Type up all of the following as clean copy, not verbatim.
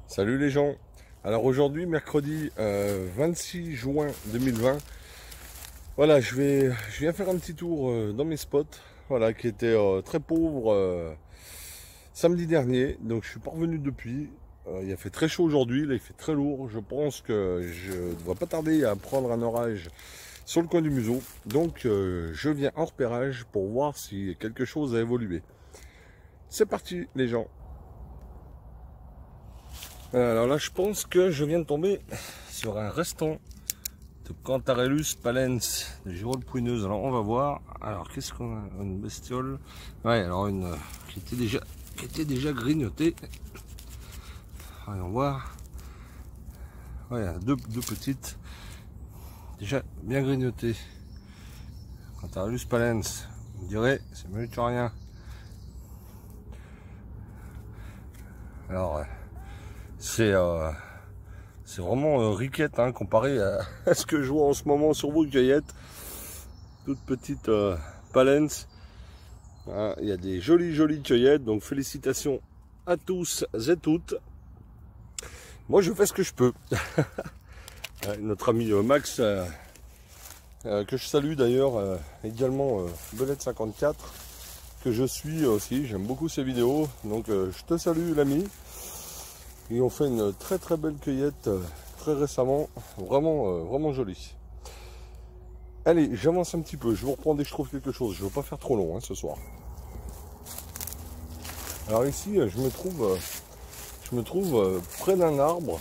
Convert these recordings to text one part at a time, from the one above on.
Salut les gens. Alors aujourd'hui, mercredi 26 juin 2020, voilà, je viens faire un petit tour dans mes spots, voilà, qui étaient très pauvres samedi dernier. Donc je suis pas revenu depuis. Il a fait très chaud aujourd'hui, là il fait très lourd. Je pense que je ne devrais pas tarder à prendre un orage sur le coin du museau. Donc je viens en repérage pour voir si quelque chose a évolué. C'est parti les gens. Alors là, je pense que je viens de tomber sur un restant de Cantarellus palens, de girolles pouineuses. Alors on va voir. Alors qu'est-ce qu'on a? Une bestiole. Ouais, alors une qui était déjà grignotée. Voyons voir. Ouais, deux petites. Déjà bien grignotées. Cantarellus palens. On dirait, c'est mieux que rien. Alors c'est vraiment riquette hein, comparé à ce que je vois en ce moment sur vos cueillettes. Toute petite palens. Hein, il y a des jolies cueillettes, donc félicitations à tous et toutes. Moi je fais ce que je peux. Notre ami Max, que je salue d'ailleurs, également Belette54, que je suis aussi, j'aime beaucoup ses vidéos, donc je te salue l'ami. Ils ont fait une très belle cueillette très récemment, vraiment jolie. Allez, j'avance un petit peu, je vous reprends dès que je trouve quelque chose, je ne veux pas faire trop long hein, ce soir. Alors ici, je me trouve près d'un arbre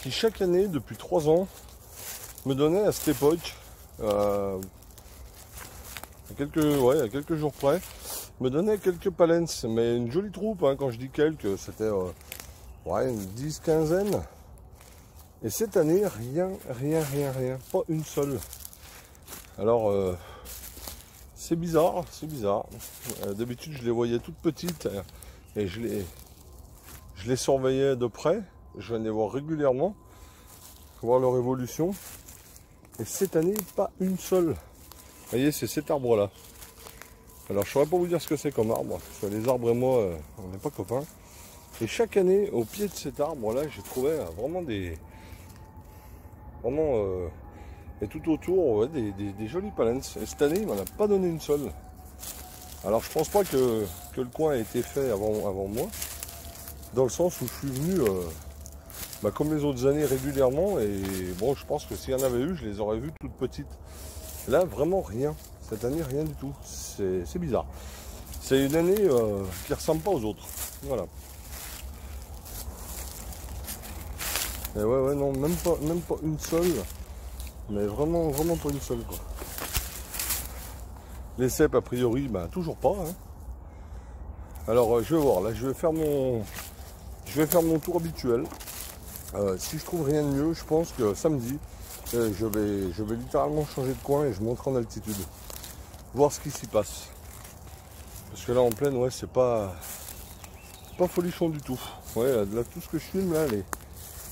qui chaque année, depuis 3 ans, me donnait à cette époque, à quelques jours près, me donnait quelques palens, mais une jolie troupe, hein, quand je dis quelques, c'était une 10-15aine. Et cette année, rien, pas une seule. Alors, c'est bizarre. D'habitude, je les voyais toutes petites et je les surveillais de près. Je venais voir régulièrement, voir leur évolution. Et cette année, pas une seule. Vous voyez, c'est cet arbre-là. Alors, je ne saurais pas vous dire ce que c'est comme arbre, parce que les arbres et moi, on n'est pas copains. Et chaque année, au pied de cet arbre-là, j'ai trouvé vraiment et tout autour, ouais, des jolis palens. Et cette année, il m'en a pas donné une seule. Alors, je pense pas que le coin a été fait avant moi, dans le sens où je suis venu, comme les autres années, régulièrement. Et bon, je pense que s'il y en avait eu, je les aurais vues toutes petites. Là, vraiment rien. Cette année, rien du tout. C'est bizarre. C'est une année qui ressemble pas aux autres. Voilà. Et ouais, non, même pas une seule, mais vraiment pas une seule, quoi. Les cèpes, a priori, toujours pas, hein. Alors, je vais voir, là, je vais faire mon tour habituel. Si je trouve rien de mieux, je pense que samedi, je vais littéralement changer de coin et je monterai en altitude. Voir ce qui s'y passe. Parce que là, en pleine, ouais, c'est pas folichon du tout. Ouais, là, tout ce que je filme, là,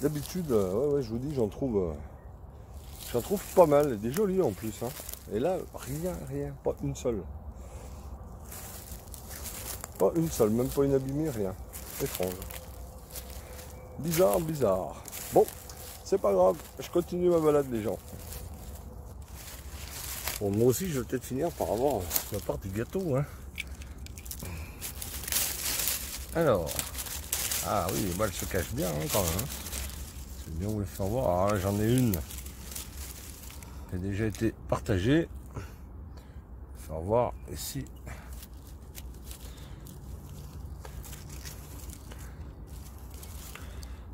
d'habitude, ouais, je vous dis, j'en trouve pas mal, des jolis en plus, hein. Et là, rien, pas une seule. Pas une seule, même pas une abîmée, rien. Étrange. Bizarre. Bon, c'est pas grave, je continue ma balade les gens. Bon, moi aussi, je vais peut-être finir par avoir la part du gâteau, hein. Alors, ah oui, les balles se cachent bien, hein, quand même. C'est bien vous les faire voir. Alors là, j'en ai une qui a déjà été partagée. Faire voir ici.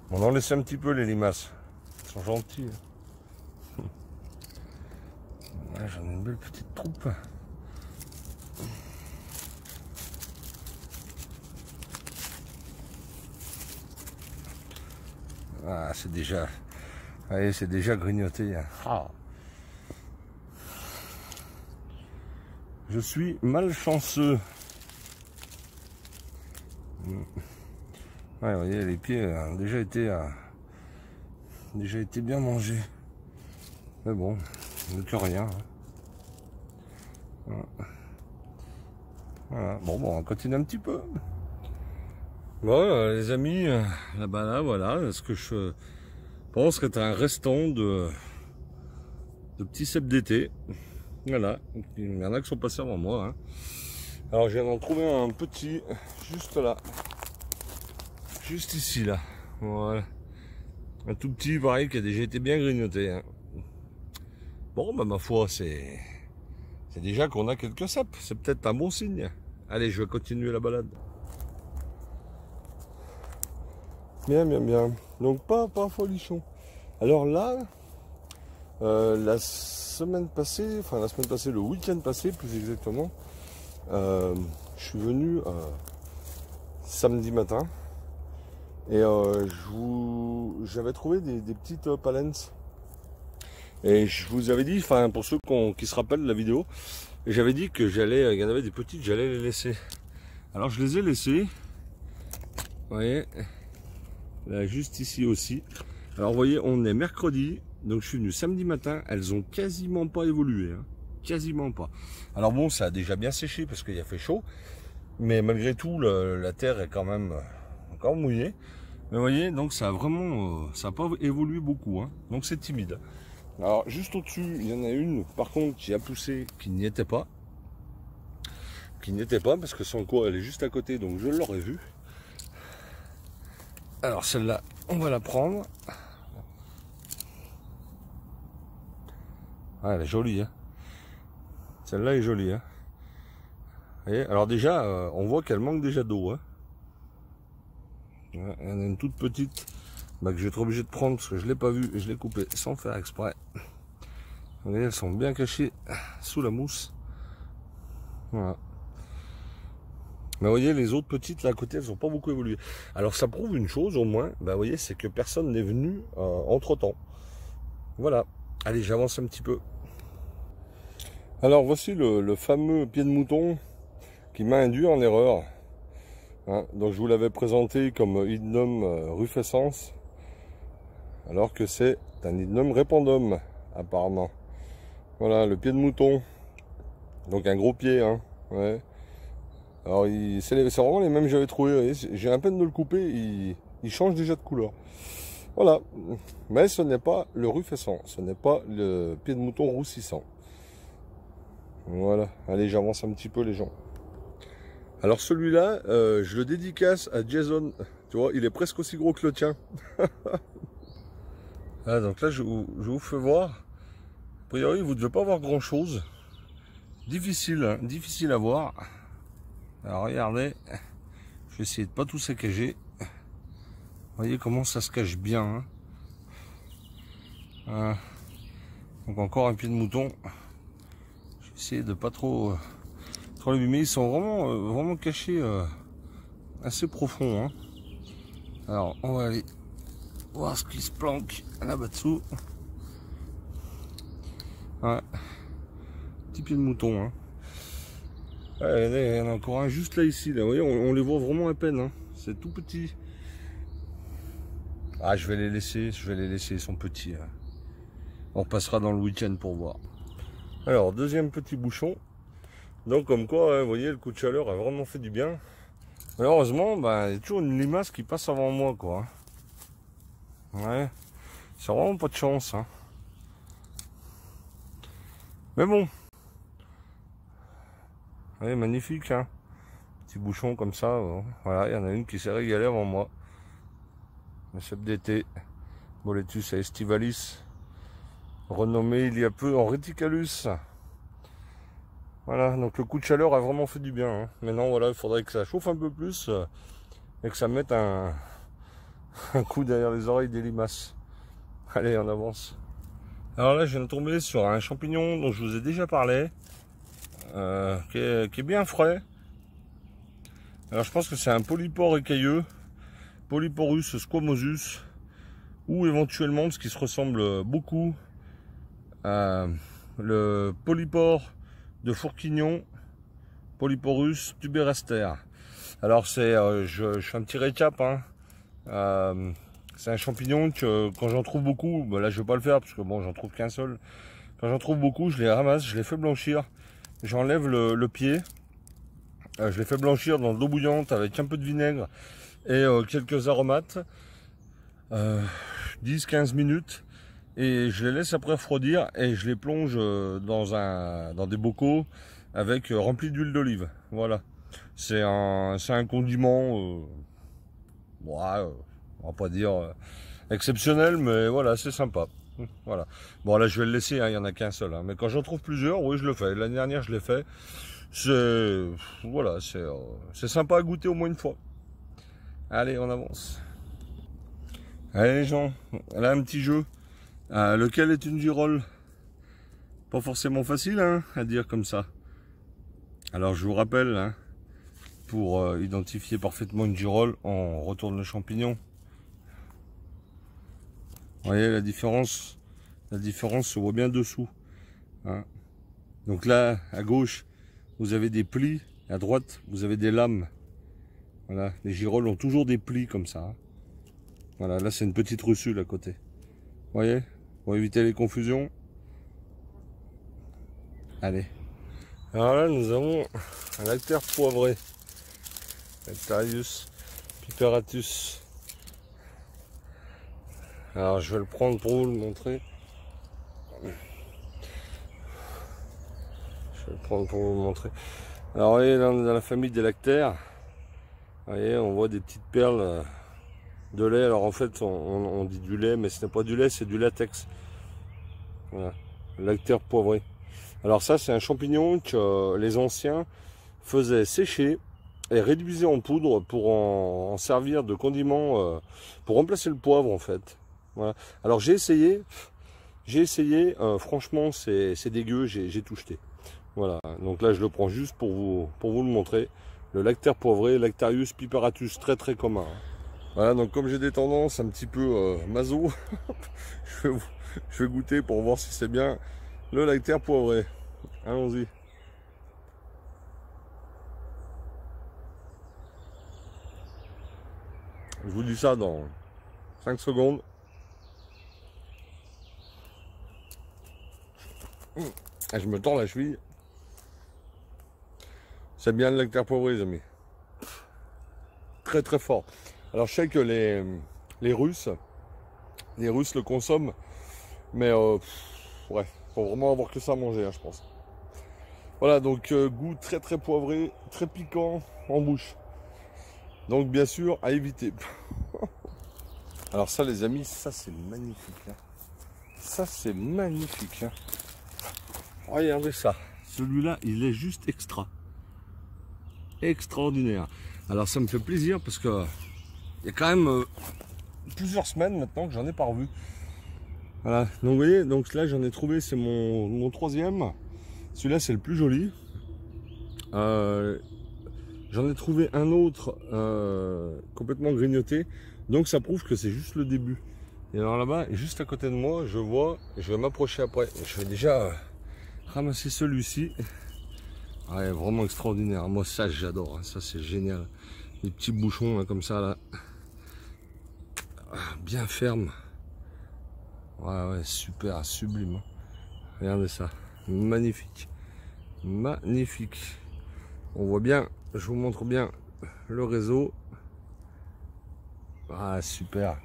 On en laisse un petit peu les limaces. Ils sont gentils. Là, j'en ai une belle petite troupe. Ah, c'est déjà. Allez, c'est déjà grignoté. Hein. Ah. Je suis malchanceux. Ouais, vous voyez, les pieds ont déjà été bien mangés. Mais bon, mieux que rien. Hein. Voilà. Bon, on va continuer un petit peu. Bon, les amis, là-bas, là, voilà, ce que je pense qu'être un restant de petits cèpes d'été. Voilà, il y en a qui sont passés avant moi. Hein. Alors, je viens d'en trouver un petit, juste là. Juste ici, là. Voilà. Un tout petit, pareil, qui a déjà été bien grignoté. Hein. Bon, bah, ma foi, c'est déjà qu'on a quelques cèpes. C'est peut-être un bon signe. Allez, je vais continuer la balade. Bien, bien, bien. Donc, pas folichon. Alors là, la semaine passée, le week-end passé, plus exactement, je suis venu samedi matin. Et j'avais trouvé des petites palens. Et je vous avais dit, enfin pour ceux qui se rappellent de la vidéo, j'avais dit que il y en avait des petites, j'allais les laisser. Alors je les ai laissées. Vous voyez, là juste ici aussi. Alors vous voyez, on est mercredi, donc je suis venu samedi matin, elles ont quasiment pas évolué. Hein. Quasiment pas. Alors bon, ça a déjà bien séché parce qu'il a fait chaud. Mais malgré tout, la terre est quand même encore mouillée. Mais vous voyez, donc ça a vraiment, ça n'a pas évolué beaucoup, hein. Donc c'est timide. Alors juste au-dessus, il y en a une, par contre, qui a poussé, qui n'y était pas. Qui n'y était pas, parce que son cours, elle est juste à côté, donc je l'aurais vue. Alors celle-là, on va la prendre. Ah, elle est jolie, hein. Celle-là est jolie, hein. Vous voyez, alors déjà, on voit qu'elle manque déjà d'eau, hein. Il y en a une toute petite que je vais être obligé de prendre parce que je ne l'ai pas vue et je l'ai coupée sans faire exprès. Vous voyez, elles sont bien cachées sous la mousse. Voilà. Mais vous voyez, les autres petites là à côté, elles n'ont pas beaucoup évolué. Alors ça prouve une chose au moins, vous voyez, c'est que personne n'est venu entre temps. Voilà. Allez, j'avance un petit peu. Alors voici le fameux pied de mouton qui m'a induit en erreur. Hein, donc je vous l'avais présenté comme Hydnum rufescens, alors que c'est un Hydnum rependum apparemment. Voilà le pied de mouton, donc un gros pied. Hein, ouais. Alors c'est vraiment les mêmes que j'avais trouvé. J'ai à peine de le couper, il change déjà de couleur. Voilà, mais ce n'est pas le rufescent, ce n'est pas le pied de mouton roussissant. Voilà, allez, j'avance un petit peu les gens. Alors celui-là, je le dédicace à Jason. Tu vois, il est presque aussi gros que le tien. Ah, donc là, je vous fais voir. A priori, vous ne devez pas voir grand-chose. Difficile, hein, difficile à voir. Alors regardez, je vais essayer de pas tout saccager. Vous voyez comment ça se cache bien. Hein. Voilà. Donc encore un pied de mouton. Je vais essayer de pas trop l'abîmer. Ils sont vraiment cachés assez profond. Hein. Alors on va aller voir ce qui se planque là-bas dessous. Ouais. Petit pied de mouton. Hein. Ouais, il y en a encore un juste là ici. Là. Vous voyez, on les voit vraiment à peine. Hein. C'est tout petit. Ah, je vais les laisser, ils sont petits. Hein. On repassera dans le week-end pour voir. Alors, deuxième petit bouchon. Donc comme quoi, hein, vous voyez, le coup de chaleur a vraiment fait du bien. Malheureusement, il y a toujours une limace qui passe avant moi, quoi. Ouais, c'est vraiment pas de chance. Hein. Mais bon. Ouais, magnifique, hein. Petit bouchon comme ça. Bon. Voilà, il y en a une qui s'est régalée avant moi. Le cèpe d'été. Boletus estivalis. Renommé il y a peu en Reticalus. Voilà, donc le coup de chaleur a vraiment fait du bien. Hein. Maintenant, voilà, il faudrait que ça chauffe un peu plus et que ça mette un coup derrière les oreilles des limaces. Allez, on avance. Alors là, je viens de tomber sur un champignon dont je vous ai déjà parlé, qui est bien frais. Alors, je pense que c'est un polypore écailleux, Polyporus squamosus, ou éventuellement, ce qui se ressemble beaucoup à le polypore de Fourquignon, Polyporus tuberester. Alors c'est, je fais un petit récap. Hein. C'est un champignon que quand j'en trouve beaucoup, là je vais pas le faire parce que bon, j'en trouve qu'un seul. Quand j'en trouve beaucoup, je les ramasse, je les fais blanchir. J'enlève le pied. Je les fais blanchir dans de l'eau bouillante avec un peu de vinaigre et quelques aromates. 10-15 minutes. Et je les laisse après refroidir et je les plonge dans des bocaux avec remplis d'huile d'olive. Voilà. C'est un condiment, ouais, on va pas dire exceptionnel, mais voilà, c'est sympa. Voilà. Bon là je vais le laisser, hein, il n'y en a qu'un seul. Hein. Mais quand j'en trouve plusieurs, oui je le fais. L'année dernière je l'ai fait. Voilà, c'est sympa à goûter au moins une fois. Allez, on avance. Allez les gens, là un petit jeu. Lequel est une girole? Pas forcément facile hein, à dire comme ça. Alors je vous rappelle, hein, pour identifier parfaitement une girole, on retourne le champignon. Vous voyez la différence se voit bien dessous. Hein. Donc là, à gauche, vous avez des plis, à droite, vous avez des lames. Voilà, les girolles ont toujours des plis comme ça. Hein. Voilà, là c'est une petite russule à côté. Vous voyez, pour éviter les confusions. Allez. Alors là, nous avons un lactaire poivré. Lactarius piperatus. Alors je vais le prendre pour vous le montrer. Alors vous voyez, là on est dans la famille des lactaires. Vous voyez, on voit des petites perles de lait. Alors en fait, on dit du lait, mais ce n'est pas du lait, c'est du latex. Voilà, le lactaire poivré. Alors ça, c'est un champignon que les anciens faisaient sécher et réduisaient en poudre pour en servir de condiment, pour remplacer le poivre en fait. Voilà. Alors j'ai essayé, franchement c'est dégueu, j'ai tout jeté. Voilà, donc là je le prends juste pour vous le montrer. Le lactaire poivré, Lactarius piperatus, très très commun. Voilà, donc comme j'ai des tendances un petit peu maso, je vais goûter pour voir si c'est bien le lactaire poivré. Allons-y. Je vous dis ça dans 5 secondes. Je me tords la cheville. C'est bien le lactaire poivré, les amis. Très très fort. Alors je sais que les Russes le consomment, mais ouais, faut vraiment avoir que ça à manger, hein, je pense. Voilà, donc goût très très poivré, très piquant en bouche. Donc bien sûr à éviter. Alors ça les amis, ça c'est magnifique. Hein. Ça c'est magnifique. Hein. Regardez ça. Celui-là, il est juste extraordinaire. Alors ça me fait plaisir parce que il y a quand même plusieurs semaines maintenant que j'en ai pas revu. Voilà, donc vous voyez, donc là j'en ai trouvé, c'est mon troisième. Celui-là c'est le plus joli. J'en ai trouvé un autre complètement grignoté. Donc ça prouve que c'est juste le début. Et alors là-bas, juste à côté de moi, je vois, je vais m'approcher après. Je vais déjà ramasser celui-ci. Ouais, vraiment extraordinaire. Moi ça j'adore, hein. Ça c'est génial. Les petits bouchons là, comme ça là. Bien ferme. Ouais, super, sublime. Regardez ça. Magnifique. Magnifique. On voit bien, je vous montre bien le réseau. Ah, super.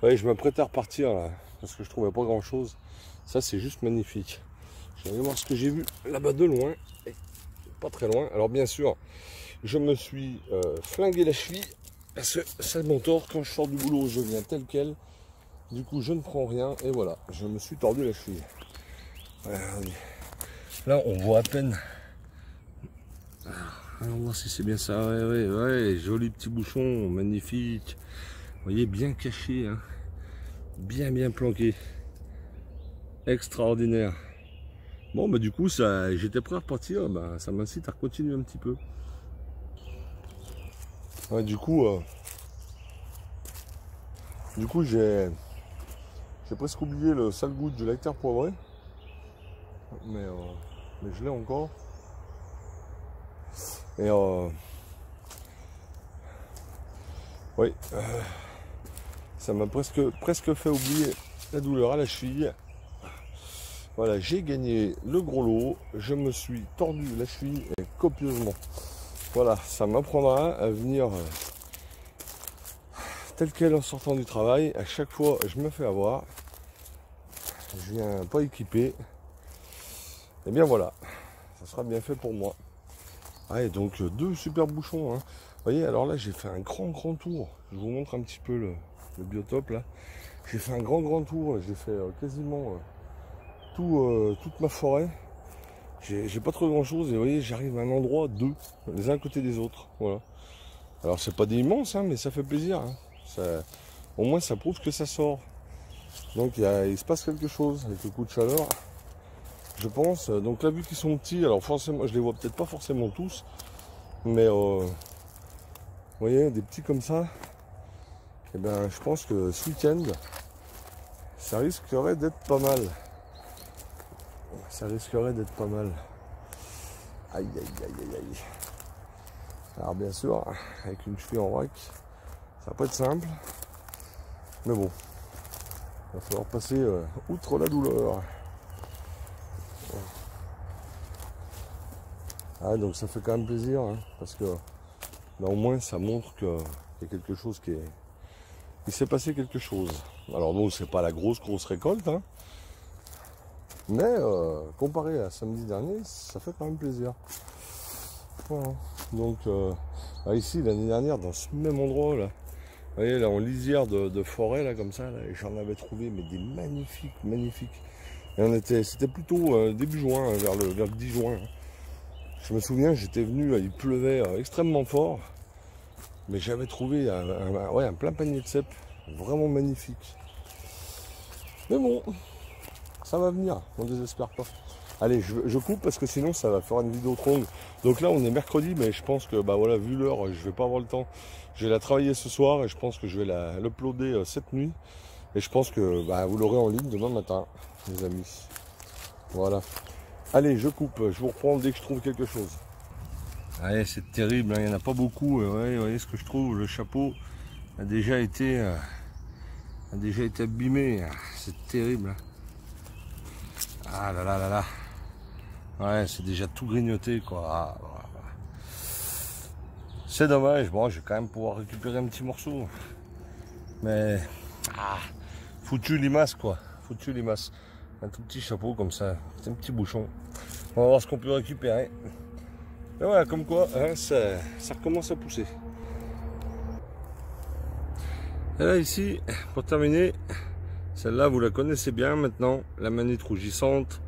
Ouais, je m'apprête à repartir là, parce que je trouvais pas grand chose. Ça, c'est juste magnifique. Je vais voir ce que j'ai vu là-bas de loin. Et pas très loin. Alors, bien sûr, je me suis flingué la cheville. Parce que c'est mon tort. Quand je sors du boulot, je viens tel quel. Du coup, je ne prends rien. Et voilà, je me suis tordu la cheville. Là, on voit à peine. Allons voir si c'est bien ça. Ouais, joli petit bouchon, magnifique. Vous voyez, bien caché, hein. Bien planqué. Extraordinaire. Bon, bah du coup, j'étais prêt à repartir. Bah, ça m'incite à continuer un petit peu. Ouais, du coup, j'ai presque oublié le sale goût du lactaire poivré. Mais je l'ai encore. Et oui, ça m'a presque fait oublier la douleur à la cheville. Voilà, j'ai gagné le gros lot. Je me suis tordu la cheville copieusement. Voilà, ça m'apprendra à venir tel quel en sortant du travail. À chaque fois, je me fais avoir. Je viens pas équipé. Et bien voilà, ça sera bien fait pour moi. Ah, et donc 2 super bouchons. Hein. Vous voyez, alors là, j'ai fait un grand tour. Je vous montre un petit peu le biotope là. J'ai fait un grand tour. J'ai fait quasiment toute ma forêt. J'ai pas trop grand chose. Et vous voyez, j'arrive à un endroit, 2, les uns à côté des autres. Voilà. Alors c'est pas des immenses, hein, mais ça fait plaisir. Hein. Au moins, ça prouve que ça sort. Donc il se passe quelque chose avec le coup de chaleur. Je pense. Donc là, vu qu'ils sont petits, alors forcément, je les vois peut-être pas forcément tous, mais vous voyez, des petits comme ça, et ben, je pense que ce week-end, ça risquerait d'être pas mal. Ça risquerait d'être pas mal. Aïe. Alors bien sûr, avec une cheville en vrac, ça va pas être simple, mais bon, il va falloir passer outre la douleur. Ah, donc ça fait quand même plaisir, hein, parce que là, au moins ça montre qu'il y a quelque chose il s'est passé quelque chose. Alors nous, c'est pas la grosse récolte, hein, mais comparé à samedi dernier, ça fait quand même plaisir. Voilà. Donc ici, l'année dernière, dans ce même endroit là, vous voyez là, en lisière de forêt là, comme ça, j'en avais trouvé mais des magnifiques. Et c'était plutôt début juin, vers le 10 juin. Je me souviens, j'étais venu, il pleuvait extrêmement fort, mais j'avais trouvé un plein panier de cèpes, vraiment magnifique. Mais bon, ça va venir, on ne désespère pas. Allez, je coupe parce que sinon ça va faire une vidéo trop longue. Donc là, on est mercredi, mais je pense que, bah voilà, vu l'heure, je vais pas avoir le temps. Je vais la travailler ce soir et je pense que je vais l'uploader cette nuit. Et je pense que bah, vous l'aurez en ligne demain matin, les amis. Voilà. Allez, je coupe, je vous reprends dès que je trouve quelque chose. Allez, c'est terrible, hein, il n'y en a pas beaucoup. Ouais, vous voyez ce que je trouve, le chapeau a déjà été abîmé. C'est terrible. Ah là. Ouais, c'est déjà tout grignoté, quoi. Ah, voilà. C'est dommage. Bon, je vais quand même pouvoir récupérer un petit morceau. Mais foutu limace, quoi. Foutu limace. Un tout petit chapeau comme ça, c'est un petit bouchon. On va voir ce qu'on peut récupérer. Et voilà, comme quoi, hein, ça recommence à pousser. Et là, ici, pour terminer, celle-là, vous la connaissez bien maintenant, la manite rougissante,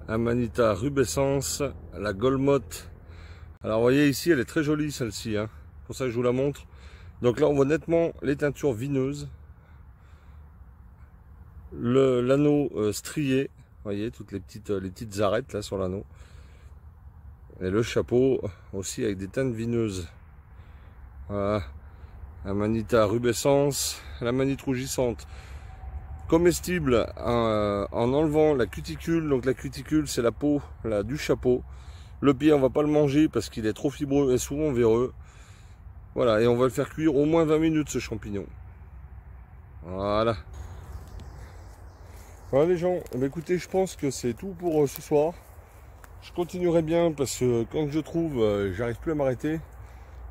Amanita rubescens, la Golmotte. Alors, vous voyez ici, elle est très jolie, celle-ci. Hein. Pour ça que je vous la montre. Donc là, on voit nettement les teintures vineuses. L'anneau strié, vous voyez, toutes les petites arêtes là sur l'anneau. Et le chapeau aussi avec des teintes vineuses. Voilà. Amanita rubescens, la manite rougissante. Comestible en enlevant la cuticule. Donc la cuticule, c'est la peau là, du chapeau. Le pied, on va pas le manger parce qu'il est trop fibreux et souvent véreux. Voilà, et on va le faire cuire au moins 20 minutes ce champignon. Voilà. Voilà les gens, eh bien, écoutez, je pense que c'est tout pour ce soir. Je continuerai bien parce que quand je trouve, j'arrive plus à m'arrêter.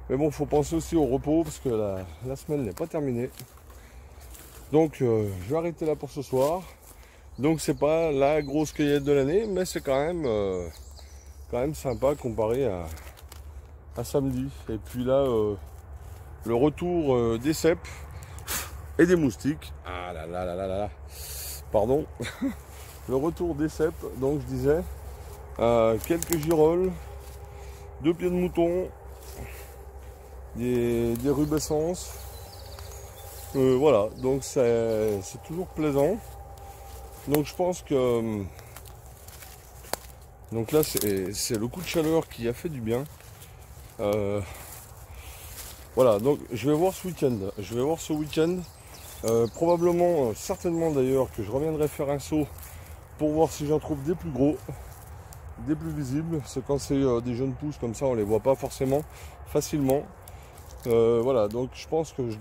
Mais bon, il faut penser aussi au repos parce que la semaine n'est pas terminée. Donc je vais arrêter là pour ce soir. Donc c'est pas la grosse cueillette de l'année, mais c'est quand même sympa comparé à samedi. Et puis là, le retour des cèpes et des moustiques. Ah là. Pardon. Le retour des cèpes, donc je disais, quelques girolles, 2 pieds de mouton, des rubescences. Voilà, donc c'est toujours plaisant. Donc je pense que donc là c'est le coup de chaleur qui a fait du bien. Voilà, donc je vais voir ce week-end. Probablement, certainement d'ailleurs, que je reviendrai faire un saut pour voir si j'en trouve des plus gros, des plus visibles. C'est quand c'est des jeunes pousses comme ça, on les voit pas forcément facilement. Voilà, donc je pense que ça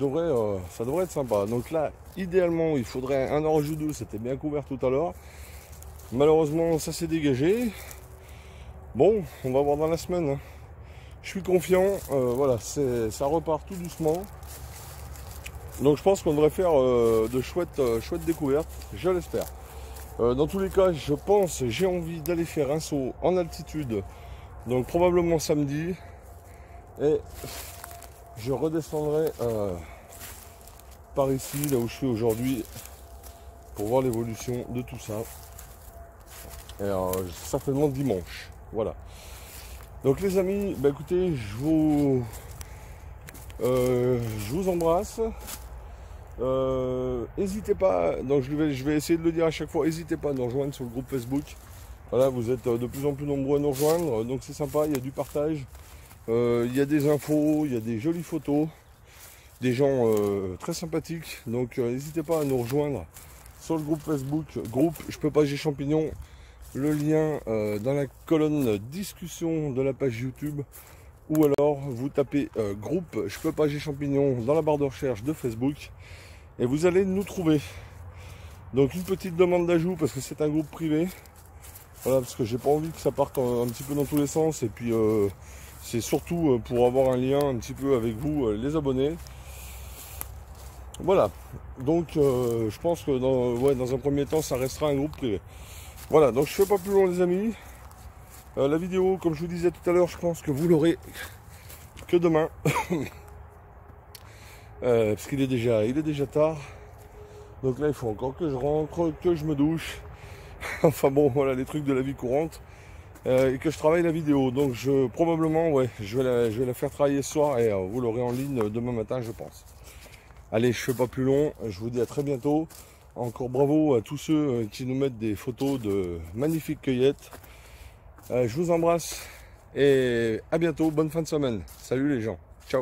devrait être sympa. Donc là, idéalement, il faudrait un orge ou deux, c'était bien couvert tout à l'heure. Malheureusement, ça s'est dégagé. Bon, on va voir dans la semaine. Hein. Je suis confiant. Voilà, ça repart tout doucement. Donc je pense qu'on devrait faire de chouettes découvertes. Je l'espère. Dans tous les cas, je pense, j'ai envie d'aller faire un saut en altitude. Donc probablement samedi. Et je redescendrai par ici, là où je suis aujourd'hui, pour voir l'évolution de tout ça. Et certainement dimanche. Voilà. Donc les amis, bah écoutez, je vous embrasse. N'hésitez pas, donc je vais essayer de le dire à chaque fois, n'hésitez pas à nous rejoindre sur le groupe Facebook. Voilà, vous êtes de plus en plus nombreux à nous rejoindre, donc c'est sympa, il y a du partage, il y a des infos, il y a des jolies photos, des gens très sympathiques, donc n'hésitez pas à nous rejoindre sur le groupe Facebook, groupe Je peux pas, j'ai champignons, le lien dans la colonne discussion de la page YouTube, ou alors vous tapez groupe Je peux pas, j'ai champignons dans la barre de recherche de Facebook, et vous allez nous trouver. Donc une petite demande d'ajout parce que c'est un groupe privé. Voilà, parce que j'ai pas envie que ça parte un petit peu dans tous les sens. Et puis c'est surtout pour avoir un lien un petit peu avec vous, les abonnés. Voilà. Donc je pense que dans un premier temps, ça restera un groupe privé. Voilà, donc je fais pas plus long les amis. La vidéo, comme je vous disais tout à l'heure, je pense que vous l'aurez que demain. Parce qu'il est déjà tard. Donc là il faut encore que je rentre, que je me douche. Enfin bon, voilà les trucs de la vie courante. Et que je travaille la vidéo. Donc probablement je vais la faire travailler ce soir et vous l'aurez en ligne demain matin je pense. Allez, je fais pas plus long, je vous dis à très bientôt. Encore bravo à tous ceux qui nous mettent des photos de magnifiques cueillettes. Je vous embrasse et à bientôt, bonne fin de semaine. Salut les gens. Ciao.